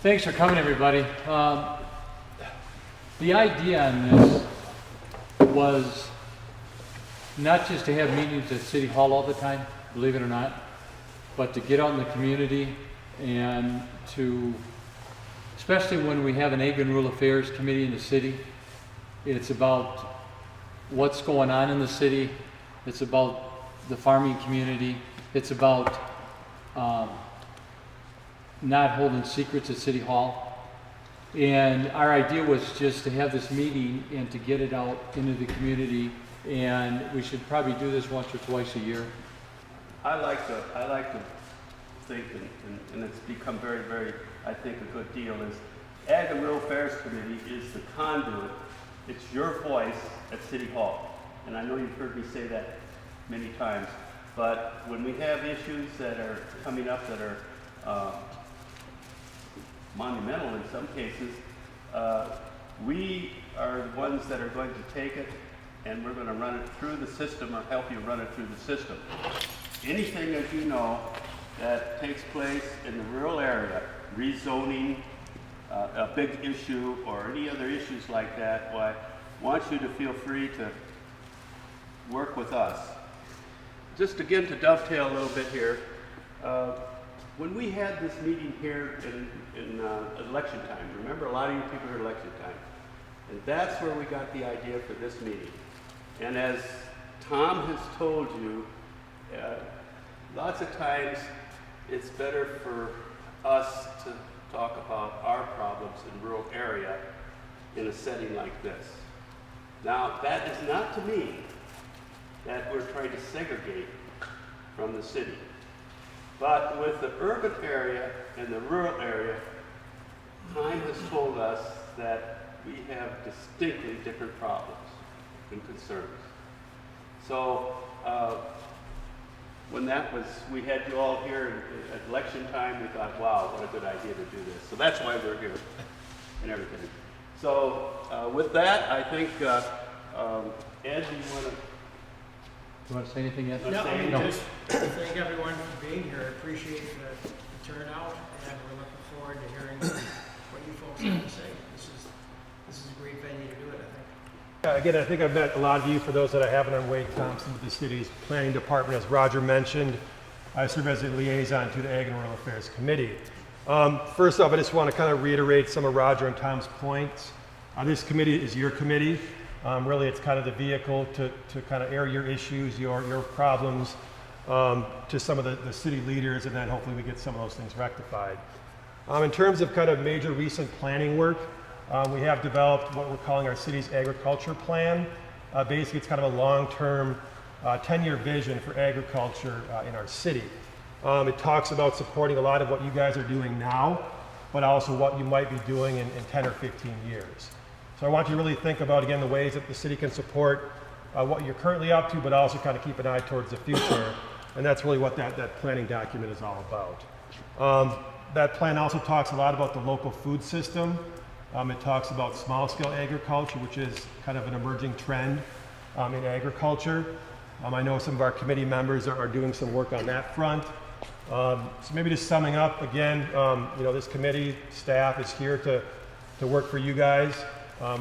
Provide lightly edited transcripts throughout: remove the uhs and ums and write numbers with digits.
Thanks for coming, everybody. The idea on this was not just to have meetings at City Hall all the time, believe it or not, but to get out in the community and to, especially when we have an Ag and Rural Affairs Committee in the city, it's about what's going on in the city, it's about the farming community, it's about not holding secrets at City Hall. And our idea was just to have this meeting and to get it out into the community, and we should probably do this once or twice a year. I like to think, and it's become very, very, I think, a good deal, is Ag and Rural Affairs Committee is the conduit. It's your voice at City Hall. And I know you've heard me say that many times, but when we have issues that are coming up that are monumental in some cases, we are the ones that are going to take it and we're going to run it through the system or help you run it through the system. Anything, as you know, that takes place in the rural area, rezoning, a big issue or any other issues like that, well, I want you to feel free to work with us. Just again to dovetail a little bit here, when we had this meeting here in election time, remember a lot of you people here election time, and that's where we got the idea for this meeting. And as Tom has told you, lots of times it's better for us to talk about our problems in rural area in a setting like this. Now, that is not to mean that we're trying to segregate from the city. But with the urban area and the rural area, time has told us that we have distinctly different problems and concerns. So when that was, we had you all here at election time, we thought, wow, what a good idea to do this. So that's why we're here and everything. So with that, I think, Ed, do you want to say anything yet? No, I mean, just thank everyone for being here. I appreciate the turnout, and we're looking forward to hearing what you folks have to say. This is a great venue to do it, I think. Again, I think I've met a lot of you. For those that I haven't, I'm Wade Thompson with the city's planning department. As Roger mentioned, I serve as a liaison to the Ag and Rural Affairs Committee. First off, I just want to kind of reiterate some of Roger and Tom's points. This committee is your committee. Really, it's kind of the vehicle to kind of air your issues, your problems to some of the city leaders, and then hopefully we get some of those things rectified. In terms of kind of major recent planning work, we have developed what we're calling our city's agriculture plan. Basically, it's kind of a long-term 10-year vision for agriculture in our city. It talks about supporting a lot of what you guys are doing now, but also what you might be doing in 10 or 15 years. So I want you to really think about, again, the ways that the city can support what you're currently up to, but also kind of keep an eye towards the future. And that's really what that planning document is all about. That plan also talks a lot about the local food system. It talks about small-scale agriculture, which is kind of an emerging trend in agriculture. I know some of our committee members are doing some work on that front. So maybe just summing up, again, this committee staff is here to work for you guys.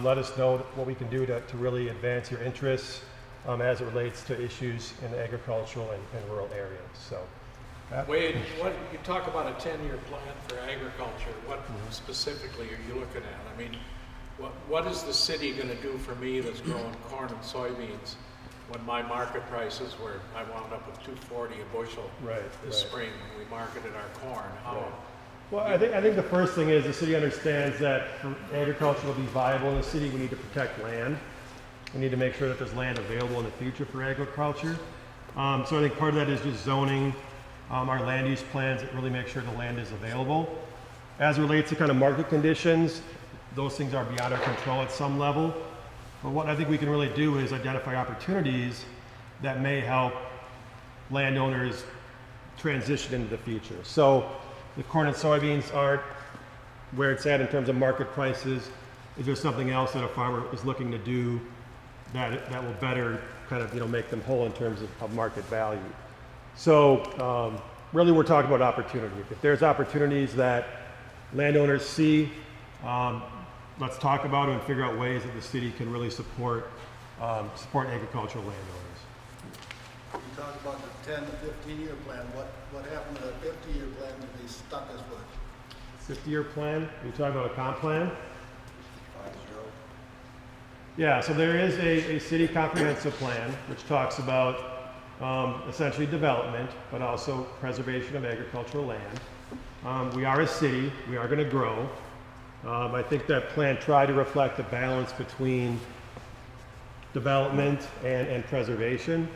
Let us know what we can do to really advance your interests as it relates to issues in the agricultural and rural areas. So, Wade, you talk about a 10-year plan for agriculture. What specifically are you looking at? I mean, what is the city going to do for me that's growing corn and soybeans when my market prices were, I wound up with $2.40 a bushel this spring when we marketed our corn? Well, I think the first thing is the city understands that for agriculture to be viable in the city, we need to protect land. We need to make sure that there's land available in the future for agriculture. So I think part of that is just zoning our land use plans that really make sure the land is available. As it relates to kind of market conditions, those things are beyond our control at some level. But what I think we can really do is identify opportunities that may help landowners transition into the future. So the corn and soybeans aren't where it's at in terms of market prices. Is there something else that a farmer is looking to do that will better kind of make them whole in terms of market value? So really we're talking about opportunity. If there's opportunities that landowners see. Let's talk about it and figure out ways that the city can really support agricultural landowners. You talk about the 10 to 15-year plan. What happened to the 50-year plan that they stuck us with? 50-year plan, you talking about a comp plan? 5-0. Yeah, so there is a city comprehensive plan which talks about essentially development, but also preservation of agricultural land. We are a city, we are going to grow. I think that plan tried to reflect a balance between development and preservation.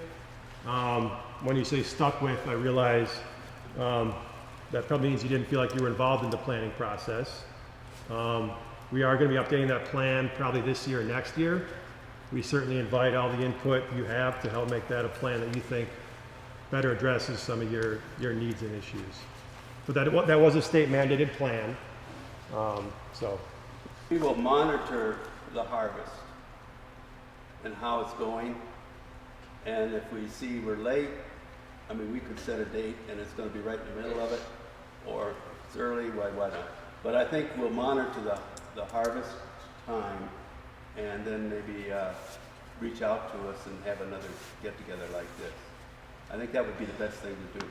When you say stuck with, I realize that probably means you didn't feel like you were involved in the planning process. We are going to be updating that plan probably this year or next year. We certainly invite all the input you have to help make that a plan that you think better addresses some of your needs and issues. But that was a state mandated plan. So We will monitor the harvest and how it's going. And if we see we're late, I mean, we could set a date and it's going to be right in the middle of it, or it's early, why not? But I think we'll monitor the harvest time and then maybe reach out to us and have another get-together like this. I think that would be the best thing to do.